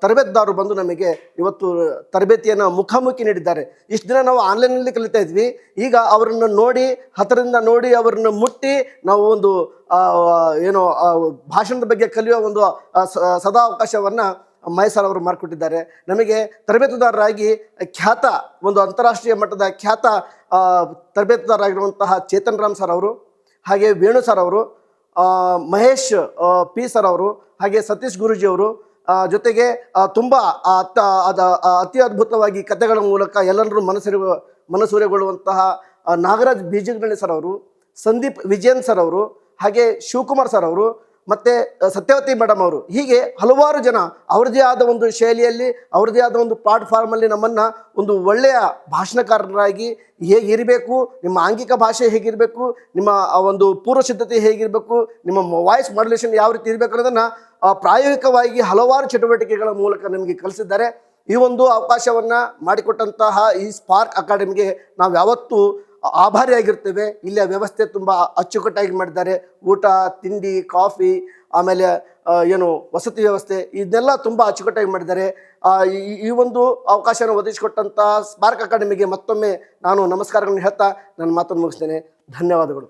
ತರಬೇತುದಾರರು ಬಂದು ನಮಗೆ ಇವತ್ತು ತರಬೇತಿಯನ್ನು ಮುಖಾಮುಖಿ ನೀಡಿದ್ದಾರೆ. ಇಷ್ಟು ದಿನ ನಾವು ಆನ್ಲೈನಲ್ಲಿ ಕಲಿತಾ ಇದ್ವಿ. ಈಗ ಅವರನ್ನು ನೋಡಿ, ಹತ್ತಿರದಿಂದ ನೋಡಿ, ಅವರನ್ನು ಮುಟ್ಟಿ ನಾವು ಒಂದು ಭಾಷಣದ ಬಗ್ಗೆ ಕಲಿಯುವ ಒಂದು ಸದಾ ಅವಕಾಶವನ್ನು ಮೈಸೂರು ಅವರು ಮಾಡಿಕೊಟ್ಟಿದ್ದಾರೆ. ನಮಗೆ ತರಬೇತುದಾರರಾಗಿ ಖ್ಯಾತ, ಒಂದು ಅಂತಾರಾಷ್ಟ್ರೀಯ ಮಟ್ಟದ ಖ್ಯಾತ ತರಬೇತುದಾರರಾಗಿರುವಂತಹ ಚೇತನ್ ರಾಮ್ ಸರ್ ಅವರು, ಹಾಗೆ ವೇಣು ಸರ್ ಅವರು, ಮಹೇಶ್ ಪಿ ಸರ್ ಅವರು, ಹಾಗೆ ಸತೀಶ್ ಗುರೂಜಿ ಅವರು, ಜೊತೆಗೆ ತುಂಬ ಅತಿ ಅದ್ಭುತವಾಗಿ ಕಥೆಗಳ ಮೂಲಕ ಎಲ್ಲರೂ ಮನಸೂರೆಗೊಳ್ಳುವಂತಹ ನಾಗರಾಜ್ ಬೀಜಗಣಿ ಸರ್ ಅವರು, ಸಂದೀಪ್ ವಿಜಯನ್ ಸರ್ ಅವರು, ಹಾಗೆ ಶಿವಕುಮಾರ್ ಸರ್ ಅವರು, ಮತ್ತು ಸತ್ಯವತಿ ಮೇಡಮ್ ಅವರು. ಹೀಗೆ ಹಲವಾರು ಜನ ಅವ್ರದ್ದೇ ಆದ ಒಂದು ಶೈಲಿಯಲ್ಲಿ, ಅವ್ರದ್ದೇ ಆದ ಒಂದು ಪ್ಲಾಟ್ಫಾರ್ಮಲ್ಲಿ ನಮ್ಮನ್ನು ಒಂದು ಒಳ್ಳೆಯ ಭಾಷಣಕಾರರಾಗಿ ಹೇಗಿರಬೇಕು, ನಿಮ್ಮ ಆಂಗಿಕ ಭಾಷೆ ಹೇಗಿರಬೇಕು, ನಿಮ್ಮ ಒಂದು ಪೂರ್ವ ಸಿದ್ಧತೆ ಹೇಗಿರಬೇಕು, ನಿಮ್ಮ ವಾಯ್ಸ್ ಮಾಡ್ಯುಲೇಷನ್ ಯಾವ ರೀತಿ ಇರಬೇಕು ಅನ್ನೋದನ್ನು ಪ್ರಾಯೋಗಿಕವಾಗಿ ಹಲವಾರು ಚಟುವಟಿಕೆಗಳ ಮೂಲಕ ನಮಗೆ ಕಲಿಸಿದ್ದಾರೆ. ಈ ಒಂದು ಅವಕಾಶವನ್ನು ಮಾಡಿಕೊಟ್ಟಂತಹ ಈ ಸ್ಪಾರ್ಕ್ ಅಕಾಡೆಮಿಗೆ ನಾವು ಯಾವತ್ತೂ ಆಭಾರಿಯಾಗಿರ್ತೇವೆ. ಇಲ್ಲಿಯ ವ್ಯವಸ್ಥೆ ತುಂಬ ಅಚ್ಚುಕಟ್ಟಾಗಿ ಮಾಡಿದ್ದಾರೆ. ಊಟ, ತಿಂಡಿ, ಕಾಫಿ, ಆಮೇಲೆ ವಸತಿ ವ್ಯವಸ್ಥೆ, ಇದನ್ನೆಲ್ಲ ತುಂಬ ಅಚ್ಚುಕಟ್ಟಾಗಿ ಮಾಡಿದ್ದಾರೆ. ಈ ಒಂದು ಅವಕಾಶನ ಒದಗಿಸಿಕೊಟ್ಟಂತಹ ಸ್ಪಾರ್ಕ್ ಅಕಾಡೆಮಿಗೆ ಮತ್ತೊಮ್ಮೆ ನಾನು ನಮಸ್ಕಾರಗಳನ್ನು ಹೇಳ್ತಾ ನನ್ನ ಮಾತನ್ನು ಮುಗಿಸ್ತೇನೆ. ಧನ್ಯವಾದಗಳು.